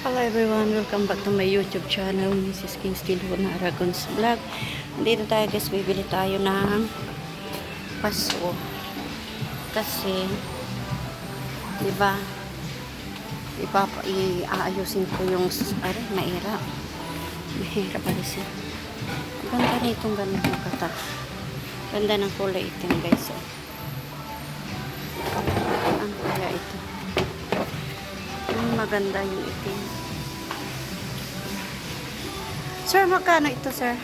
Hello everyone, welcome back to my YouTube channel, Mrs. Kingston na Aragon's Vlog. Dito tayo guys, bibili tayo ng paso. Kasi, diba, iaayusin ko yung, mahirap pala siya. Ganda na itong ganito kata. Ganda ng kulay itim guys. Ang kulay ito. Maganda yung itim. Sir, magkano ito, sir?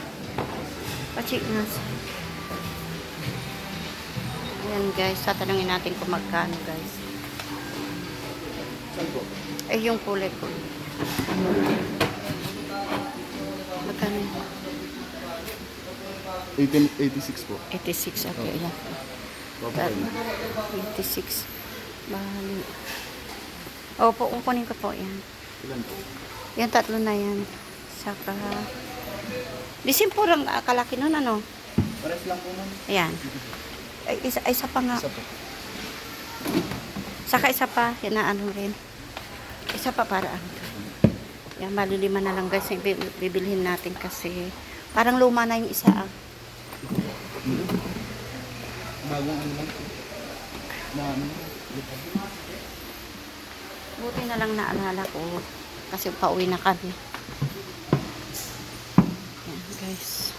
Pa-check na. Ayan, guys. Tatanungin natin kung magkano, guys. Eh, yung kulay ko. Magkano yun? 86 po. 86, okay. Ayan. 86. Bali. Opo, kukunin ko po yan. Ilan po? Yan, tatlo na yan. Saka, disim po lang kalaki nun, ano? Pares lang po nun. Ayan. Ay, isa pa nga. Isa po. Saka isa pa, yan na ano rin. Isa pa para ano. Yan, malilima na lang guys. Bibilhin natin kasi parang luma na yung isa ah. Bagong ano lang. Na ano. Buti na lang naalala ko kasi pauwi na kami. Yan guys.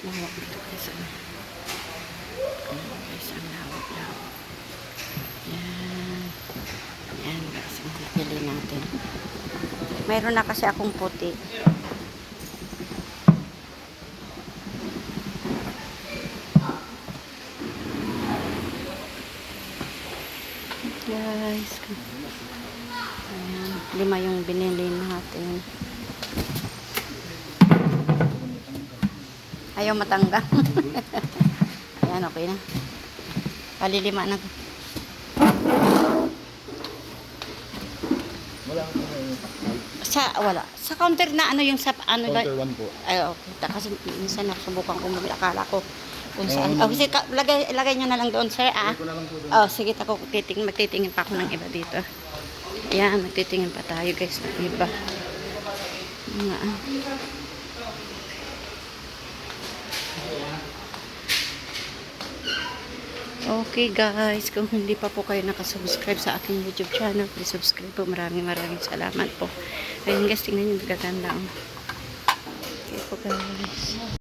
Lawak dito guys. Ayan guys, ang lawak-lawak. Yan. Yan guys, ang pipili natin. Mayroon na kasi akong puti. Guys. Ayan, 5 yung binili natin. Ayaw matangga. Ayan, okay na. Palilima na. Wala. Sa counter na ano yung sa ano ba? Counter 1 po. Ay, okay. Kasi minsan nasubukan ko bumili. Akala ko kung saan. Oh, kasi lagay nyo na lang doon, sir. Ah. Ko na lang po doon. Oh, sige, magtitingin pa ako ng iba dito. Ayan, magtitingin pa tayo guys ng iba. Mga Okay guys, kung hindi pa po kayo nakasubscribe sa aking YouTube channel, please subscribe po. Maraming salamat po. Ayun guys, tingnan nyo, magaganda. Okay po guys.